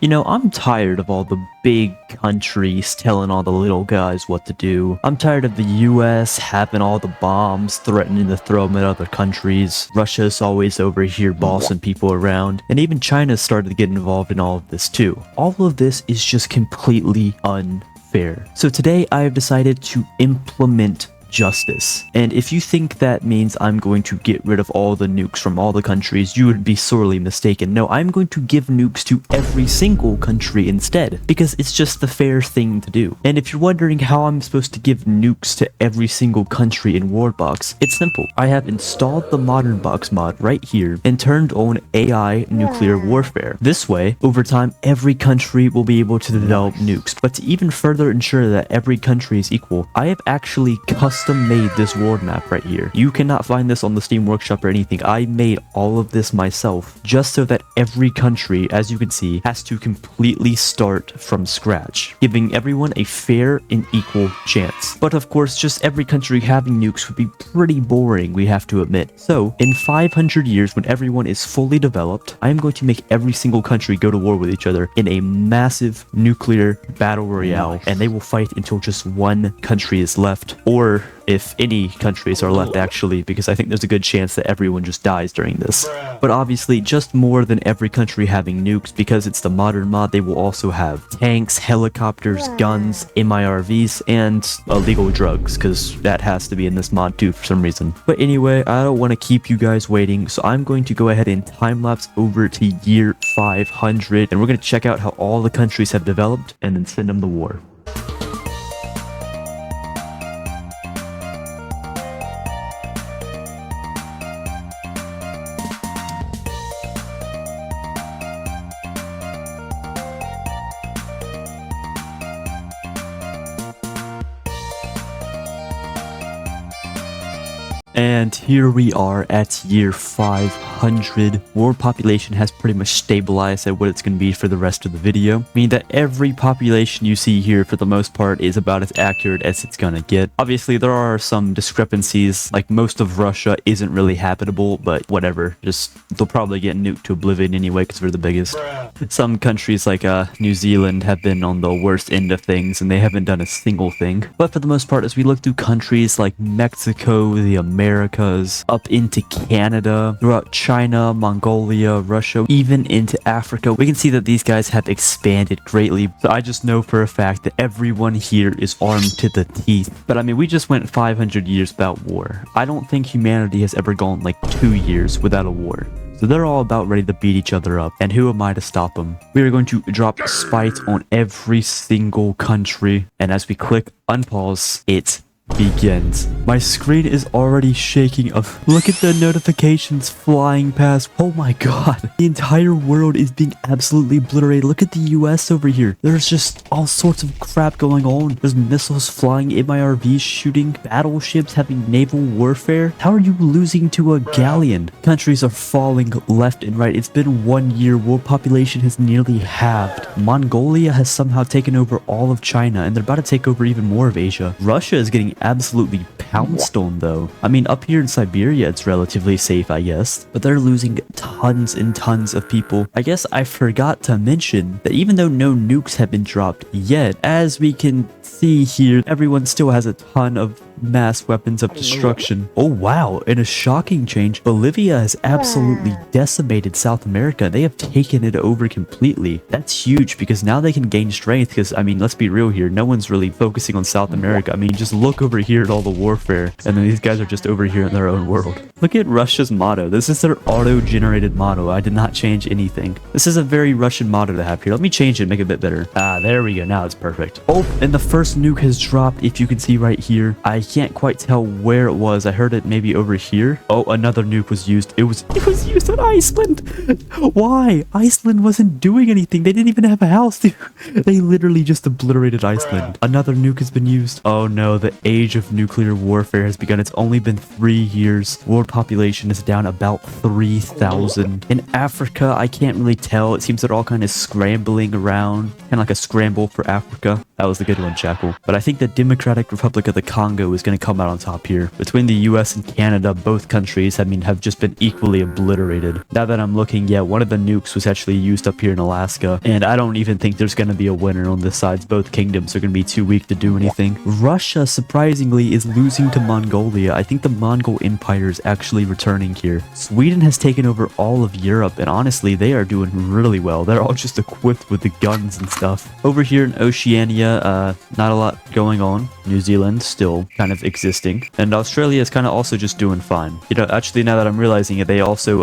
You know, I'm tired of all the big countries telling all the little guys what to do. I'm tired of the US having all the bombs, threatening to throw them at other countries. Russia's always over here bossing people around. And even China started to get involved in all of this too. All of this is just completely unfair. So today I have decided to implement justice. And if you think that means I'm going to get rid of all the nukes from all the countries, you would be sorely mistaken. No, I'm going to give nukes to every single country instead, because it's just the fair thing to do. And if you're wondering how I'm supposed to give nukes to every single country in WorldBox, it's simple. I have installed the modernbox mod right here and turned on AI nuclear warfare. This way, over time, every country will be able to develop nukes. But to even further ensure that every country is equal, I have actually custom made this world map right here. You cannot find this on the Steam Workshop or anything. I made all of this myself just so that every country, as you can see, has to completely start from scratch, giving everyone a fair and equal chance. But of course, just every country having nukes would be pretty boring, we have to admit. So in 500 years, when everyone is fully developed, I am going to make every single country go to war with each other in a massive nuclear battle royale, and they will fight until just one country is left, or if any countries are left actually, because I think there's a good chance that everyone just dies during this. But obviously, just more than every country having nukes, because it's the modern mod, they will also have tanks, helicopters, guns, MIRVs, and illegal drugs, because that has to be in this mod too for some reason. But anyway, I don't want to keep you guys waiting, so I'm going to go ahead and time-lapse over to year 500, and we're going to check out how all the countries have developed, and then send them to war. And here we are at year 500. World population has pretty much stabilized at what it's going to be for the rest of the video. Meaning that every population you see here, for the most part, is about as accurate as it's going to get. Obviously, there are some discrepancies, like most of Russia isn't really habitable, but whatever. Just, they'll probably get nuked to oblivion anyway, because we're the biggest. Some countries like New Zealand have been on the worst end of things, and they haven't done a single thing. But for the most part, as we look through countries like Mexico, the Americas, up into Canada, throughout China, Mongolia, Russia, even into Africa, we can see that these guys have expanded greatly. So I just know for a fact that everyone here is armed to the teeth. But I mean, we just went 500 years without war. I don't think humanity has ever gone like 2 years without a war. So they're all about ready to beat each other up, and who am I to stop them? We are going to drop spite on every single country, and as we click unpause, it begins. My screen is already shaking. Look at the notifications flying past. Oh my god. The entire world is being absolutely obliterated. Look at the US over here. There's just all sorts of crap going on. There's missiles flying, MIRVs shooting, battleships having naval warfare. How are you losing to a galleon? Countries are falling left and right. It's been 1 year. World population has nearly halved. Mongolia has somehow taken over all of China, and they're about to take over even more of Asia. Russia is getting absolutely pounced on though. I mean, up here in Siberia it's relatively safe, I guess, but they're losing tons and tons of people. I guess I forgot to mention that even though no nukes have been dropped yet, as we can see here, everyone still has a ton of mass weapons of destruction. Oh wow, in a shocking change, Bolivia has absolutely decimated South America. They have taken it over completely. That's huge, because now they can gain strength, because I mean, let's be real here, no one's really focusing on South America. I mean, just look over here at all the warfare, and then these guys are just over here in their own world. Look at Russia's motto. This is their auto-generated motto. I did not change anything. This is a very Russian motto to have here. Let me change it, make it a bit better. Ah, there we go. Now it's perfect. Oh, and the first nuke has dropped, if you can see right here. I can't quite tell where it was. I heard it maybe over here. Oh, another nuke was used. It was used on Iceland. Why? Iceland wasn't doing anything. They didn't even have a house. They literally just obliterated Iceland. Another nuke has been used. Oh no, the age of nuclear warfare has begun. It's only been 3 years. World population is down about 3,000. In Africa, I can't really tell. It seems they're all kind of scrambling around. Kind of like a scramble for Africa. That was the good one, Jackal. But I think the Democratic Republic of the Congo is is going to come out on top here. Between the US and Canada, both countries, have just been equally obliterated. Now that I'm looking, yeah, one of the nukes was actually used up here in Alaska, and I don't even think there's going to be a winner on this side. Both kingdoms are going to be too weak to do anything. Russia, surprisingly, is losing to Mongolia. I think the Mongol Empire is actually returning here. Sweden has taken over all of Europe, and honestly, they are doing really well. They're all just equipped with the guns and stuff. Over here in Oceania, not a lot going on. New Zealand still kind of existing, and Australia is kind of also just doing fine. You know, actually, now that I'm realizing it, they also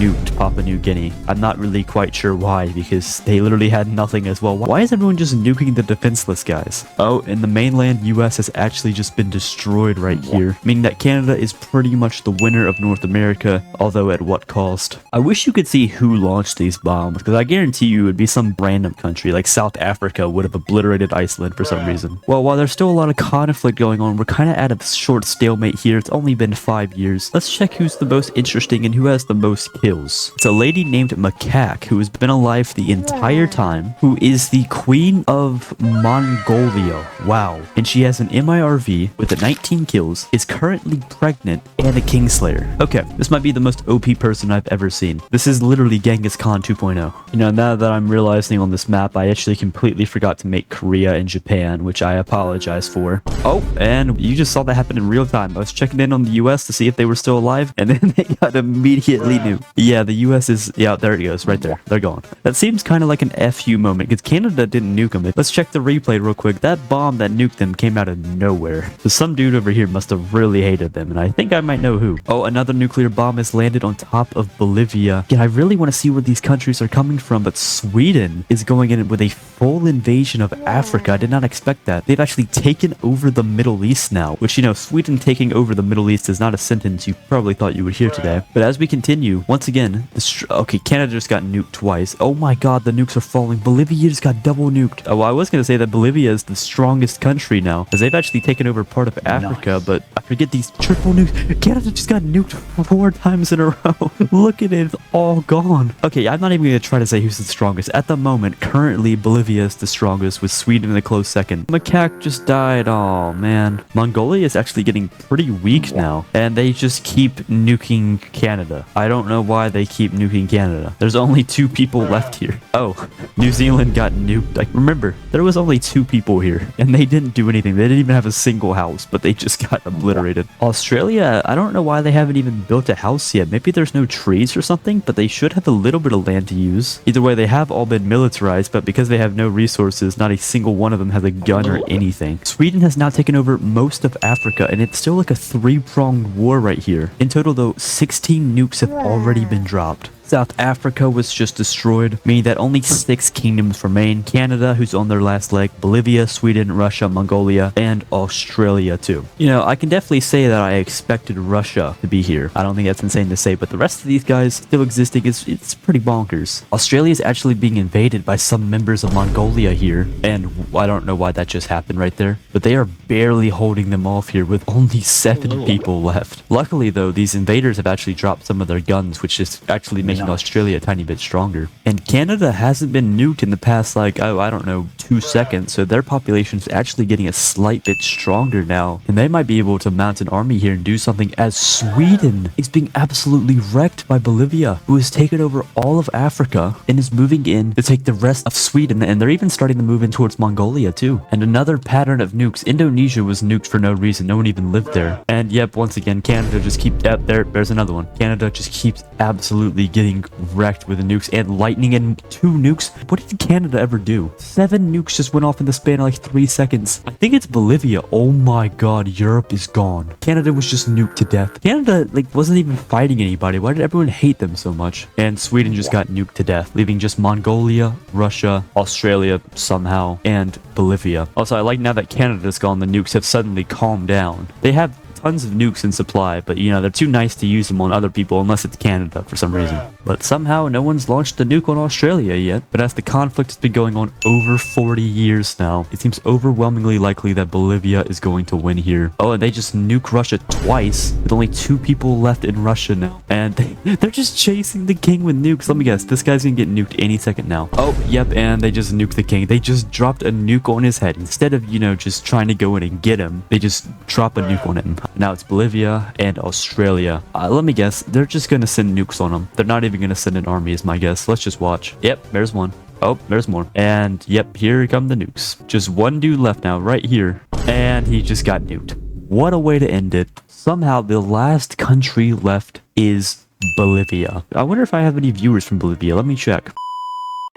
nuked Papua New Guinea. I'm not really quite sure why, because they literally had nothing as well. Why is everyone just nuking the defenseless guys? Oh, and the mainland US has actually just been destroyed right here, meaning that Canada is pretty much the winner of North America, although at what cost? I wish you could see who launched these bombs, because I guarantee you it would be some random country, like South Africa would have obliterated Iceland for some reason. Well, while there's still a lot of conflict going on, we're kind of at a short stalemate here. It's only been 5 years. Let's check who's the most interesting and who has the most kills. It's a lady named Macaque who has been alive the entire time, who is the queen of Mongolia. Wow. And she has an MIRV with 19 kills, is currently pregnant, and a Kingslayer. Okay, this might be the most OP person I've ever seen. This is literally Genghis Khan 2.0. You know, now that I'm realizing on this map, I actually completely forgot to make Korea and Japan, which I apologize for. Oh, and you just saw that happen in real time. I was checking in on the US to see if they were still alive, and then they got immediately nuked. Yeah, the US is, yeah, there it goes, right there. They're gone. That seems kind of like an FU moment, because Canada didn't nuke them. Let's check the replay real quick. That bomb that nuked them came out of nowhere. So some dude over here must have really hated them, and I think I might know who. Oh, another nuclear bomb has landed on top of Bolivia. Yeah, I really want to see where these countries are coming from, but Sweden is going in with a full invasion of Africa. I did not expect that. They've actually taken over the Middle East now, which, you know, Sweden taking over the Middle East is not a sentence you probably thought you would hear today. But as we continue, once again, okay, Canada just got nuked twice. Oh my god, the nukes are falling. Bolivia just got double nuked. Oh, I was going to say that Bolivia is the strongest country now, because they've actually taken over part of Africa, but I forget these triple nukes. Canada just got nuked 4 times in a row. Look at it, it's all gone. Okay, I'm not even going to try to say who's the strongest. At the moment, currently, Bolivia is the strongest, with Sweden in a close second. Macaque just died. Oh, man. Mongolia is actually getting pretty weak now, and they just keep nuking Canada. I don't know why they keep nuking Canada. There's only 2 people left here. Oh, New Zealand got nuked. Like, remember, there was only 2 people here, and they didn't do anything. They didn't even have a single house, but they just got obliterated. Australia, I don't know why they haven't even built a house yet. Maybe there's no trees or something, but they should have a little bit of land to use. Either way, they have all been militarized, but because they have no resources, not a single one of them has a gun or anything. Sweden has now taken over most of Africa, and it's still like a 3-pronged war right here. In total, though, 16 nukes have already been dropped. South Africa was just destroyed, meaning that only 6 kingdoms remain. Canada, who's on their last leg, Bolivia, Sweden, Russia, Mongolia, and Australia too. You know, I can definitely say that I expected Russia to be here. I don't think that's insane to say, but the rest of these guys still existing, it's pretty bonkers. Australia is actually being invaded by some members of Mongolia here, and I don't know why that just happened right there, but they are barely holding them off here with only 7 people left. Luckily though, these invaders have actually dropped some of their guns, which is actually making Australia a tiny bit stronger. And Canada hasn't been nuked in the past, like, oh, I don't know, 2 seconds, so their population is actually getting a slight bit stronger now, and they might be able to mount an army here and do something, as Sweden is being absolutely wrecked by Bolivia, who has taken over all of Africa and is moving in to take the rest of Sweden, and they're even starting to move in towards Mongolia too. And another pattern of nukes. Indonesia was nuked for no reason. No one even lived there. And yep, once again, Canada just keeps, there's another one. Canada just keeps absolutely getting wrecked with the nukes, and lightning and 2 nukes. What did Canada ever do? 7 nukes just went off in the span of like 3 seconds. I think it's Bolivia. Oh my god, Europe is gone. Canada was just nuked to death. Canada like wasn't even fighting anybody. Why did everyone hate them so much? And Sweden just got nuked to death, leaving just Mongolia, Russia, Australia somehow, and Bolivia. Also, I like now that Canada's gone, the nukes have suddenly calmed down. They have tons of nukes in supply, but you know, they're too nice to use them on other people unless it's Canada for some reason. But somehow no one's launched a nuke on Australia yet. But as the conflict has been going on over 40 years now, it seems overwhelmingly likely that Bolivia is going to win here. Oh, and they just nuke Russia twice with only 2 people left in Russia now. And they're just chasing the king with nukes. Let me guess, this guy's gonna get nuked any second now. Oh, yep, and they just nuked the king. They just dropped a nuke on his head. Instead of, you know, just trying to go in and get him, they just drop a nuke on him. Now it's Bolivia and Australia. Let me guess, they're just gonna send nukes on them. They're not even gonna send an army is my guess. Let's just watch. Yep, there's one. Oh, there's more. And yep, here come the nukes. Just one dude left now, right here. And he just got nuked. What a way to end it. Somehow the last country left is Bolivia. I wonder if I have any viewers from Bolivia. Let me check.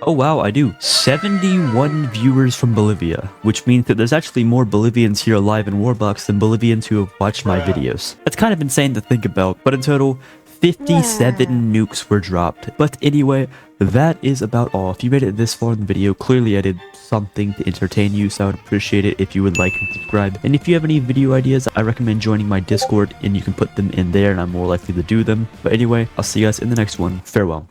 Oh wow, I do. 71 viewers from Bolivia, which means that there's actually more Bolivians here alive in WorldBox than Bolivians who have watched my videos. That's kind of insane to think about, but in total, 57 nukes were dropped. But anyway, that is about all. If you made it this far in the video, clearly I did something to entertain you, so I would appreciate it if you would like and subscribe. And if you have any video ideas, I recommend joining my Discord, and you can put them in there, and I'm more likely to do them. But anyway, I'll see you guys in the next one. Farewell.